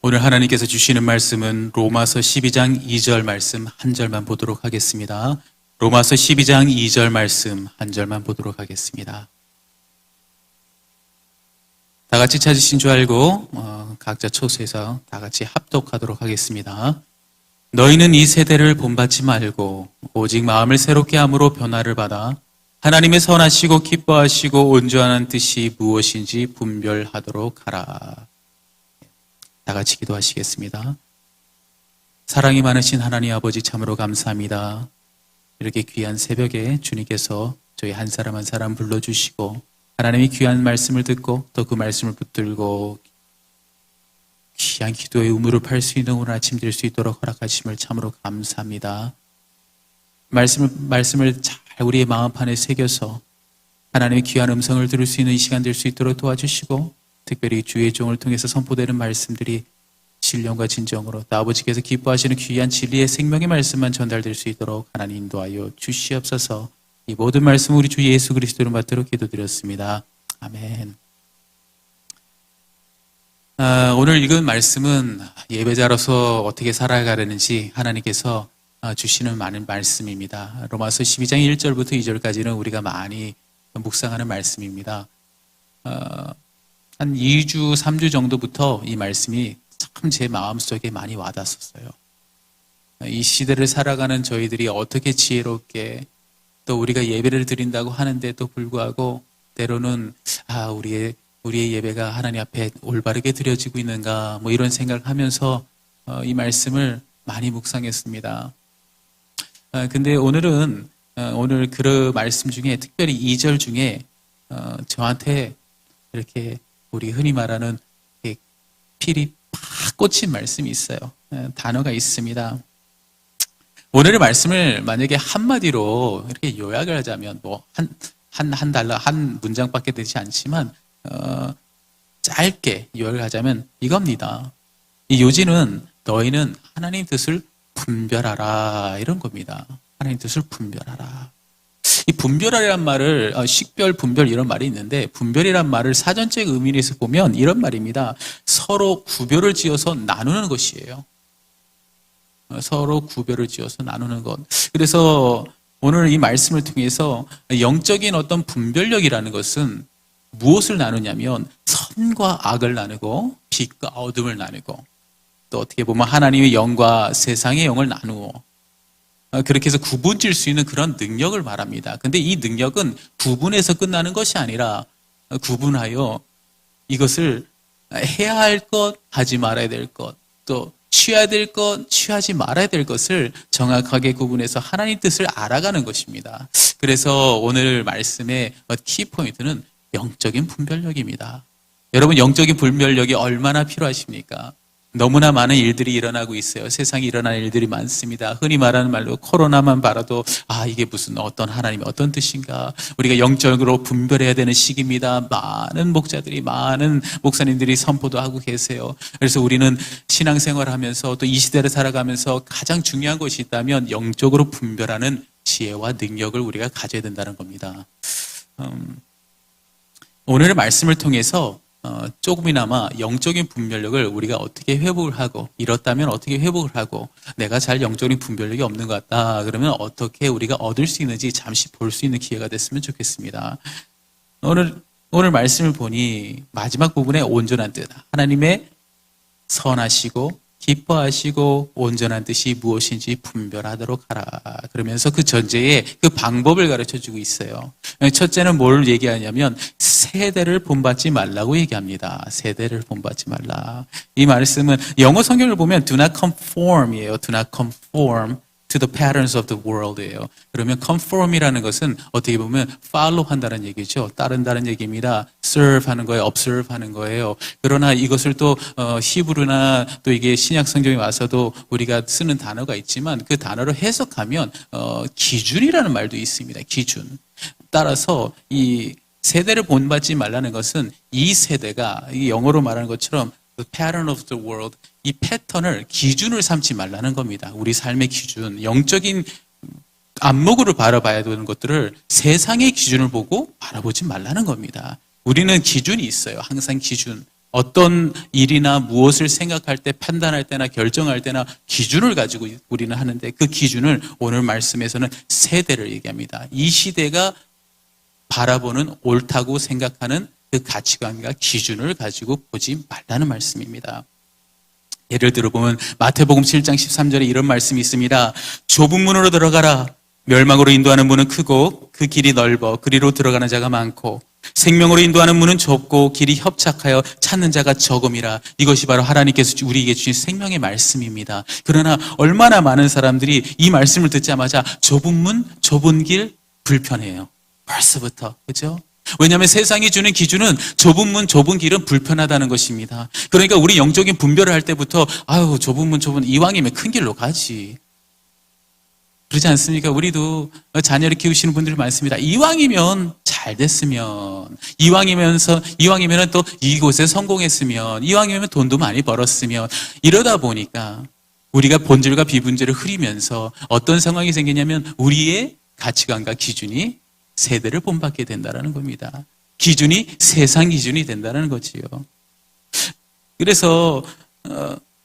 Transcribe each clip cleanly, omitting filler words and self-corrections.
오늘 하나님께서 주시는 말씀은 로마서 12장 2절 말씀 한 절만 보도록 하겠습니다. 로마서 12장 2절 말씀 한 절만 보도록 하겠습니다. 다 같이 찾으신 줄 알고 각자 초소해서 다 같이 합독하도록 하겠습니다. 너희는 이 세대를 본받지 말고 오직 마음을 새롭게 함으로 변화를 받아 하나님의 선하시고 기뻐하시고 온전한 뜻이 무엇인지 분별하도록 하라. 다 같이 기도하시겠습니다. 사랑이 많으신 하나님 아버지 참으로 감사합니다. 이렇게 귀한 새벽에 주님께서 저희 한 사람 한 사람 불러주시고 하나님이 귀한 말씀을 듣고 또 그 말씀을 붙들고 귀한 기도의 우물을 팔 수 있는 오늘 아침 될 수 있도록 허락하심을 참으로 감사합니다. 말씀을 잘 우리의 마음판에 새겨서 하나님의 귀한 음성을 들을 수 있는 이 시간 될 수 있도록 도와주시고 특별히 주의 종을 통해서 선포되는 말씀들이 신령과 진정으로 또 아버지께서 기뻐하시는 귀한 진리의 생명의 말씀만 전달될 수 있도록 하나님 인도하여 주시옵소서. 이 모든 말씀 우리 주 예수 그리스도를 받도록 기도드렸습니다. 아멘. 오늘 읽은 말씀은 예배자로서 어떻게 살아가려는지 하나님께서 주시는 많은 말씀입니다. 로마서 12장 1절부터 2절까지는 우리가 많이 묵상하는 말씀입니다. 한 2주, 3주 정도부터 이 말씀이 참 제 마음속에 많이 와닿았어요. 이 시대를 살아가는 저희들이 어떻게 지혜롭게 또 우리가 예배를 드린다고 하는데도 불구하고 때로는 우리의 예배가 하나님 앞에 올바르게 드려지고 있는가 뭐 이런 생각을 하면서 이 말씀을 많이 묵상했습니다. 근데 오늘 그 말씀 중에 특별히 2절 중에 저한테 이렇게 우리 흔히 말하는 필이 팍 꽂힌 말씀이 있어요. 단어가 있습니다. 오늘의 말씀을 만약에 한마디로 이렇게 요약을 하자면 한 달러, 한 문장밖에 되지 않지만 짧게 요약을 하자면 이겁니다. 이 요지는 너희는 하나님 뜻을 분별하라 이런 겁니다. 하나님 뜻을 분별하라. 이 분별하라는 말을 식별, 분별 이런 말이 있는데 분별이란 말을 사전적 의미에서 보면 이런 말입니다. 서로 구별을 지어서 나누는 것이에요. 서로 구별을 지어서 나누는 것. 그래서 오늘 이 말씀을 통해서 영적인 어떤 분별력이라는 것은 무엇을 나누냐면 선과 악을 나누고 빛과 어둠을 나누고 또 어떻게 보면 하나님의 영과 세상의 영을 나누어 그렇게 해서 구분질 수 있는 그런 능력을 말합니다. 근데 이 능력은 구분해서 끝나는 것이 아니라 구분하여 이것을 해야 할 것, 하지 말아야 될 것, 또 취해야 될 것, 취하지 말아야 될 것을 정확하게 구분해서 하나님 뜻을 알아가는 것입니다. 그래서 오늘 말씀의 키포인트는 영적인 분별력입니다. 여러분 영적인 분별력이 얼마나 필요하십니까? 너무나 많은 일들이 일어나고 있어요. 세상에 일어나는 일들이 많습니다. 흔히 말하는 말로 코로나만 봐도 이게 무슨 어떤 하나님의 어떤 뜻인가 우리가 영적으로 분별해야 되는 시기입니다. 많은 목자들이 많은 목사님들이 선포도 하고 계세요. 그래서 우리는 신앙생활을 하면서 또 이 시대를 살아가면서 가장 중요한 것이 있다면 영적으로 분별하는 지혜와 능력을 우리가 가져야 된다는 겁니다. 오늘의 말씀을 통해서 조금이나마 영적인 분별력을 우리가 어떻게 회복을 하고 잃었다면 어떻게 회복을 하고 내가 잘 영적인 분별력이 없는 것 같다 그러면 어떻게 우리가 얻을 수 있는지 잠시 볼 수 있는 기회가 됐으면 좋겠습니다. 오늘 말씀을 보니 마지막 부분에 온전한 뜻 하나님의 선하시고 기뻐하시고 온전한 뜻이 무엇인지 분별하도록 하라 그러면서 그 전제에 그 방법을 가르쳐주고 있어요. 첫째는 뭘 얘기하냐면 세대를 본받지 말라고 얘기합니다. 세대를 본받지 말라. 이 말씀은 영어 성경을 보면 do not conform이에요. do not conform to the patterns of the world이에요. 그러면 conform이라는 것은 어떻게 보면 follow 한다는 얘기죠. 따른다는 얘기입니다. serve 하는 거예요. observe 하는 거예요. 그러나 이것을 또 히브리나 또 이게 신약 성경에 와서도 우리가 쓰는 단어가 있지만 그 단어를 해석하면 기준이라는 말도 있습니다. 기준. 따라서 이 세대를 본받지 말라는 것은 이 세대가 이 영어로 말하는 것처럼 the pattern of the world 이 패턴을 기준을 삼지 말라는 겁니다. 우리 삶의 기준, 영적인 안목으로 바라봐야 되는 것들을 세상의 기준을 보고 바라보지 말라는 겁니다. 우리는 기준이 있어요. 항상 기준. 어떤 일이나 무엇을 생각할 때, 판단할 때나 결정할 때나 기준을 가지고 우리는 하는데, 그 기준을 오늘 말씀에서는 세대를 얘기합니다. 이 시대가 바라보는 옳다고 생각하는 그 가치관과 기준을 가지고 보지 말라는 말씀입니다. 예를 들어 보면 마태복음 7장 13절에 이런 말씀이 있습니다. 좁은 문으로 들어가라. 멸망으로 인도하는 문은 크고 그 길이 넓어 그리로 들어가는 자가 많고 생명으로 인도하는 문은 좁고 길이 협착하여 찾는 자가 적음이라. 이것이 바로 하나님께서 우리에게 주신 생명의 말씀입니다. 그러나 얼마나 많은 사람들이 이 말씀을 듣자마자 좁은 문, 좁은 길 불편해요. 벌써부터. 그죠? 왜냐하면 세상이 주는 기준은 좁은 문, 좁은 길은 불편하다는 것입니다. 그러니까 우리 영적인 분별을 할 때부터 아유, 좁은 문, 좁은 이왕이면 큰 길로 가지. 그렇지 않습니까? 우리도 자녀를 키우시는 분들이 많습니다. 이왕이면 잘 됐으면, 이왕이면 또 이곳에 성공했으면, 이왕이면 돈도 많이 벌었으면, 이러다 보니까 우리가 본질과 비본질을 흐리면서 어떤 상황이 생기냐면 우리의 가치관과 기준이 세대를 본받게 된다는 겁니다. 기준이 세상 기준이 된다는 거지요. 그래서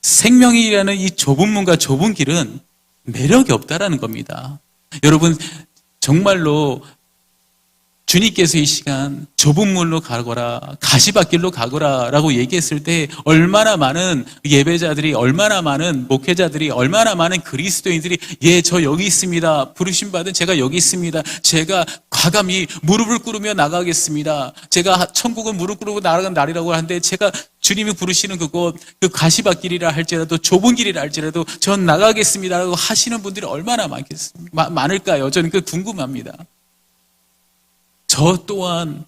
생명이라는 이 좁은 문과 좁은 길은 매력이 없다라는 겁니다. 여러분, 정말로 주님께서 이 시간 좁은 문로 가거라, 가시밭길로 가거라 라고 얘기했을 때 얼마나 많은 예배자들이, 얼마나 많은 목회자들이, 얼마나 많은 그리스도인들이 예, 저 여기 있습니다. 부르심 받은 제가 여기 있습니다. 제가 과감히 무릎을 꿇으며 나가겠습니다. 제가 천국은 무릎 꿇고 나아가는 날이라고 하는데 제가 주님이 부르시는 그곳, 그 가시밭길이라 할지라도 좁은 길이라 할지라도 전 나가겠습니다라고 하시는 분들이 얼마나 많을까요? 저는 그 궁금합니다. 저 또한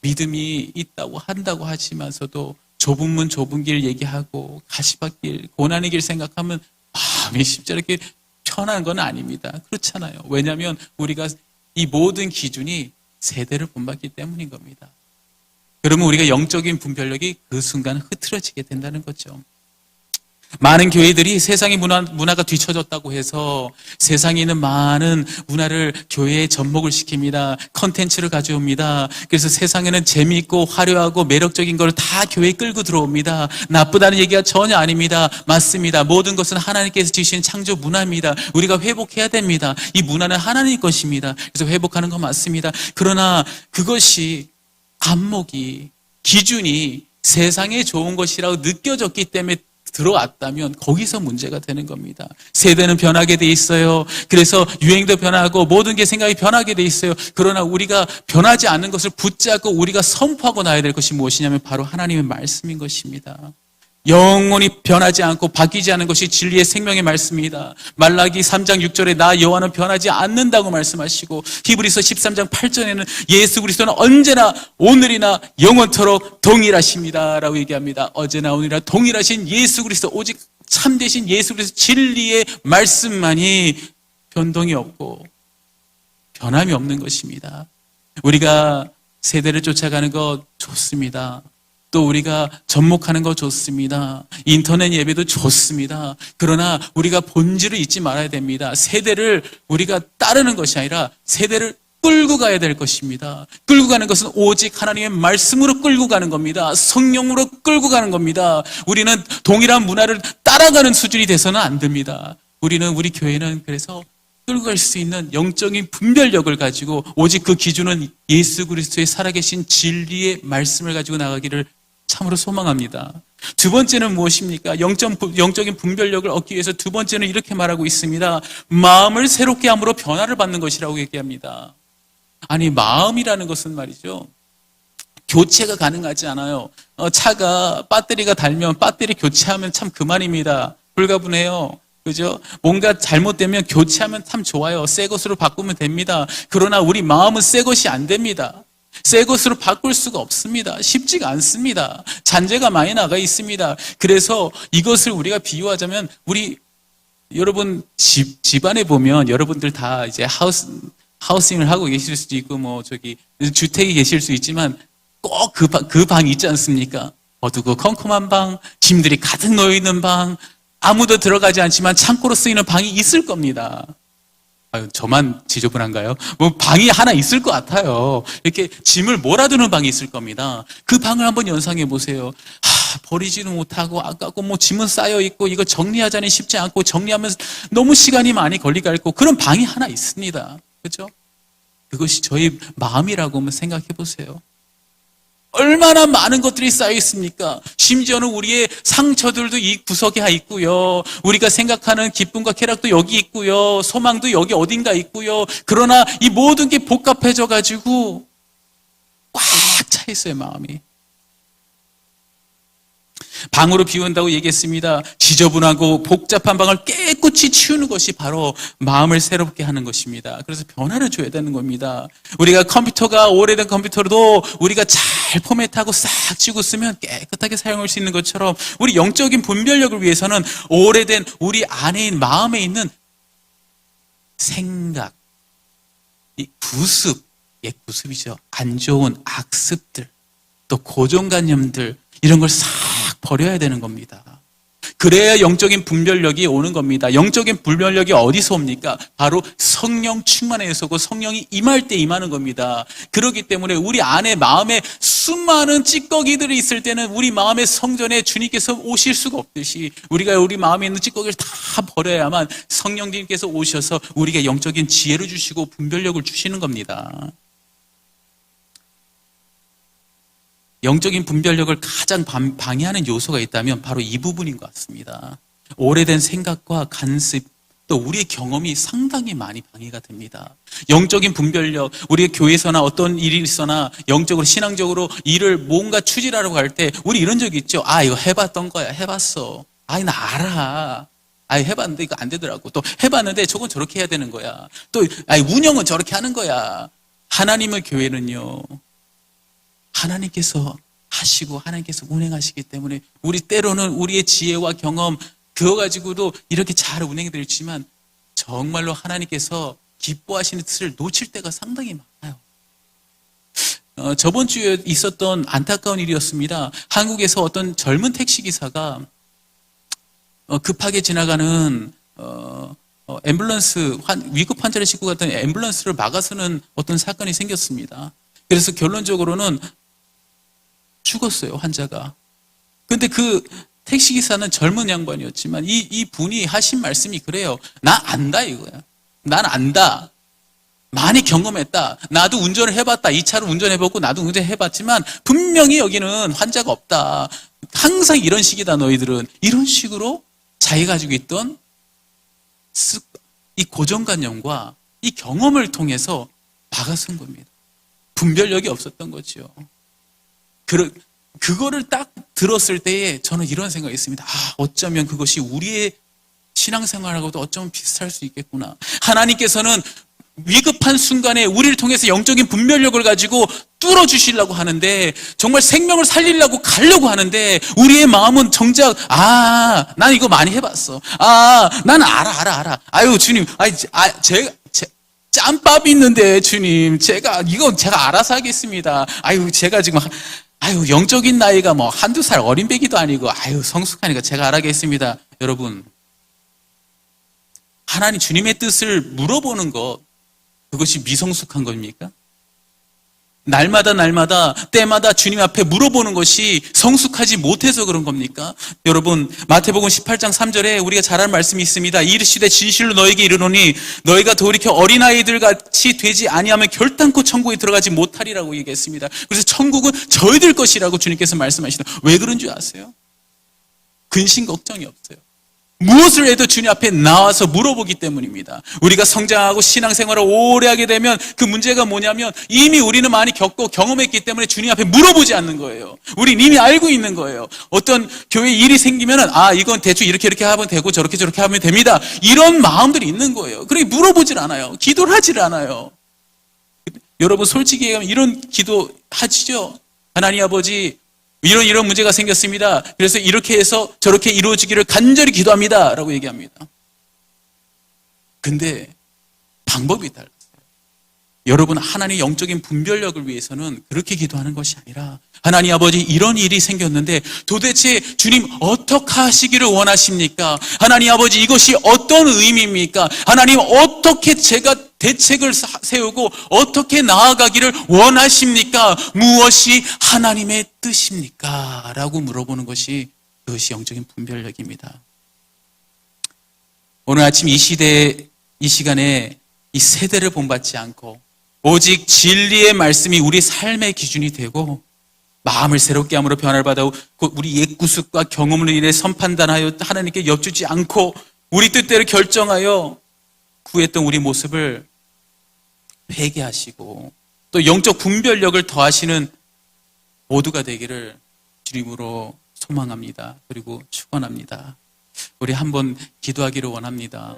믿음이 있다고 한다고 하시면서도 좁은 문 좁은 길 얘기하고 가시밭길 고난의 길 생각하면 마음이 쉽지 않게 편한 건 아닙니다. 그렇잖아요. 왜냐하면 우리가 이 모든 기준이 세대를 본받기 때문인 겁니다. 그러면 우리가 영적인 분별력이 그 순간 흐트러지게 된다는 거죠. 많은 교회들이 세상의 문화가 뒤처졌다고 해서 세상에 있는 많은 문화를 교회에 접목을 시킵니다. 컨텐츠를 가져옵니다. 그래서 세상에는 재미있고 화려하고 매력적인 걸 다 교회에 끌고 들어옵니다. 나쁘다는 얘기가 전혀 아닙니다. 맞습니다. 모든 것은 하나님께서 주신 창조 문화입니다. 우리가 회복해야 됩니다. 이 문화는 하나님 것입니다. 그래서 회복하는 건 맞습니다. 그러나 그것이 안목이, 기준이 세상에 좋은 것이라고 느껴졌기 때문에 들어왔다면 거기서 문제가 되는 겁니다. 세대는 변하게 돼 있어요. 그래서 유행도 변하고 모든 게 생각이 변하게 돼 있어요. 그러나 우리가 변하지 않는 것을 붙잡고 우리가 선포하고 나야 될 것이 무엇이냐면 바로 하나님의 말씀인 것입니다. 영원히 변하지 않고 바뀌지 않은 것이 진리의 생명의 말씀입니다. 말라기 3장 6절에 나 여호와는 변하지 않는다고 말씀하시고 히브리서 13장 8절에는 예수 그리스도는 언제나 오늘이나 영원토록 동일하십니다 라고 얘기합니다. 어제나 오늘이나 동일하신 예수 그리스도, 오직 참되신 예수 그리스도 진리의 말씀만이 변동이 없고 변함이 없는 것입니다. 우리가 세대를 쫓아가는 것 좋습니다. 또 우리가 접목하는 거 좋습니다. 인터넷 예배도 좋습니다. 그러나 우리가 본질을 잊지 말아야 됩니다. 세대를 우리가 따르는 것이 아니라 세대를 끌고 가야 될 것입니다. 끌고 가는 것은 오직 하나님의 말씀으로 끌고 가는 겁니다. 성령으로 끌고 가는 겁니다. 우리는 동일한 문화를 따라가는 수준이 돼서는 안 됩니다. 우리 교회는 그래서 끌고 갈 수 있는 영적인 분별력을 가지고 오직 그 기준은 예수 그리스도의 살아계신 진리의 말씀을 가지고 나가기를 참으로 소망합니다. 두 번째는 무엇입니까? 영적인 분별력을 얻기 위해서 두 번째는 이렇게 말하고 있습니다. 마음을 새롭게 함으로 변화를 받는 것이라고 얘기합니다. 아니, 마음이라는 것은 말이죠, 교체가 가능하지 않아요. 차가 배터리가 닳으면 배터리 교체하면 참 그만입니다. 불가분해요. 그죠? 뭔가 잘못되면 교체하면 참 좋아요. 새 것으로 바꾸면 됩니다. 그러나 우리 마음은 새 것이 안 됩니다. 새 것으로 바꿀 수가 없습니다. 쉽지가 않습니다. 잔재가 많이 나가 있습니다. 그래서 이것을 우리가 비유하자면 여러분 집안에 보면 여러분들 다 이제 하우싱을 하고 계실 수도 있고 주택에 계실 수 있지만 꼭 그 방 있지 않습니까? 어두고 컴컴한 방, 짐들이 가득 놓여 있는 방, 아무도 들어가지 않지만 창고로 쓰이는 방이 있을 겁니다. 아유, 저만 지저분한가요? 뭐 방이 하나 있을 것 같아요. 이렇게 짐을 몰아두는 방이 있을 겁니다. 그 방을 한번 연상해 보세요. 버리지도 못하고 아깝고 뭐 짐은 쌓여 있고 이거 정리하자니 쉽지 않고 정리하면 너무 시간이 많이 걸리게 했고 그런 방이 하나 있습니다. 그렇죠? 그것이 저희 마음이라고 한번 생각해 보세요. 얼마나 많은 것들이 쌓여 있습니까? 심지어는 우리의 상처들도 이 구석에 있고요. 우리가 생각하는 기쁨과 쾌락도 여기 있고요. 소망도 여기 어딘가 있고요. 그러나 이 모든 게 복합해져 가지고 꽉 차 있어요, 마음이. 방으로 비운다고 얘기했습니다. 지저분하고 복잡한 방을 깨끗이 치우는 것이 바로 마음을 새롭게 하는 것입니다. 그래서 변화를 줘야 되는 겁니다. 우리가 컴퓨터가 오래된 컴퓨터로도 우리가 잘 포맷하고 싹 지우고 쓰면 깨끗하게 사용할 수 있는 것처럼 우리 영적인 분별력을 위해서는 오래된 우리 안에 있는 마음에 있는 생각, 이 구습, 옛 구습이죠. 안 좋은 악습들, 또 고정관념들 이런 걸 싹 버려야 되는 겁니다. 그래야 영적인 분별력이 오는 겁니다. 영적인 분별력이 어디서 옵니까? 바로 성령 충만에서 오고 성령이 임할 때 임하는 겁니다. 그렇기 때문에 우리 안에 마음에 수많은 찌꺼기들이 있을 때는 우리 마음의 성전에 주님께서 오실 수가 없듯이 우리가 우리 마음에 있는 찌꺼기를 다 버려야만 성령님께서 오셔서 우리에게 영적인 지혜를 주시고 분별력을 주시는 겁니다. 영적인 분별력을 가장 방해하는 요소가 있다면 바로 이 부분인 것 같습니다. 오래된 생각과 간습, 또 우리의 경험이 상당히 많이 방해가 됩니다. 영적인 분별력, 우리 교회에서나 어떤 일이 있어나 영적으로 신앙적으로 일을 뭔가 추진하려고 할 때 우리 이런 적이 있죠. 아, 이거 해봤던 거야. 해봤어. 아, 나 알아. 아, 해봤는데 이거 안 되더라고. 또 해봤는데 저건 저렇게 해야 되는 거야. 또 운영은 저렇게 하는 거야. 하나님의 교회는요, 하나님께서 하시고 하나님께서 운행하시기 때문에 우리 때로는 우리의 지혜와 경험 그거 가지고도 이렇게 잘 운행이 되지만 정말로 하나님께서 기뻐하시는 뜻을 놓칠 때가 상당히 많아요. 저번 주에 있었던 안타까운 일이었습니다. 한국에서 어떤 젊은 택시기사가 급하게 지나가는 앰뷸런스 위급 환자를 싣고 갔던 앰뷸런스를 막아서는 어떤 사건이 생겼습니다. 그래서 결론적으로는 죽었어요, 환자가. 근데 그 택시기사는 젊은 양반이었지만 이 분이 하신 말씀이 그래요. 나 안다 이거야. 난 안다. 많이 경험했다. 나도 운전을 해봤다. 이 차를 운전해보고 나도 운전해봤지만 분명히 여기는 환자가 없다. 항상 이런 식이다 너희들은. 이런 식으로 자기가 가지고 있던 이 고정관념과 이 경험을 통해서 막아선 겁니다. 분별력이 없었던 거죠. 그거를 딱 들었을 때에 저는 이런 생각이 있습니다. 어쩌면 그것이 우리의 신앙생활하고도 어쩌면 비슷할 수 있겠구나. 하나님께서는 위급한 순간에 우리를 통해서 영적인 분별력을 가지고 뚫어주시려고 하는데 정말 생명을 살리려고 가려고 하는데 우리의 마음은 정작 난 이거 많이 해봤어. 난 알아. 아유 주님, 제가 짬밥이 있는데 주님, 이건 제가 알아서 하겠습니다. 제가 지금 영적인 나이가 뭐 한두 살 어린 배기도 아니고 성숙하니까 제가 알아겠습니다. 여러분, 하나님 주님의 뜻을 물어보는 것, 그것이 미성숙한 겁니까? 날마다 때마다 주님 앞에 물어보는 것이 성숙하지 못해서 그런 겁니까? 여러분, 마태복음 18장 3절에 우리가 잘 아는 말씀이 있습니다. 이르시되 진실로 너에게 이르노니 너희가 돌이켜 어린아이들 같이 되지 아니하면 결단코 천국에 들어가지 못하리라고 얘기했습니다. 그래서 천국은 저희들 것이라고 주님께서 말씀하시다. 왜 그런 줄 아세요? 근심 걱정이 없어요. 무엇을 해도 주님 앞에 나와서 물어보기 때문입니다. 우리가 성장하고 신앙생활을 오래 하게 되면 그 문제가 뭐냐면 이미 우리는 많이 겪고 경험했기 때문에 주님 앞에 물어보지 않는 거예요. 우리는 이미 알고 있는 거예요. 어떤 교회 일이 생기면은 이건 대충 이렇게 하면 되고 저렇게 하면 됩니다. 이런 마음들이 있는 거예요. 그러니 물어보질 않아요. 기도를 하질 않아요. 여러분 솔직히 얘기하면 이런 기도 하시죠? 하나님 아버지, 이런 문제가 생겼습니다. 그래서 이렇게 해서 저렇게 이루어지기를 간절히 기도합니다. 라고 얘기합니다. 근데 방법이 달랐어요. 여러분, 하나님의 영적인 분별력을 위해서는 그렇게 기도하는 것이 아니라, 하나님 아버지, 이런 일이 생겼는데 도대체 주님 어떻게 하시기를 원하십니까? 하나님 아버지, 이것이 어떤 의미입니까? 하나님, 어떻게 제가 대책을 세우고 어떻게 나아가기를 원하십니까? 무엇이 하나님의 뜻입니까? 라고 물어보는 것이, 그것이 영적인 분별력입니다. 오늘 아침 이 시간에 이 세대를 본받지 않고 오직 진리의 말씀이 우리 삶의 기준이 되고, 마음을 새롭게 함으로 변화를 받아 우리 옛 구습과 경험을 인해 선판단하여 하나님께 엽주지 않고 우리 뜻대로 결정하여 구했던 우리 모습을 회개하시고 또 영적 분별력을 더하시는 모두가 되기를 주님으로 소망합니다. 그리고 축원합니다. 우리 한번 기도하기를 원합니다.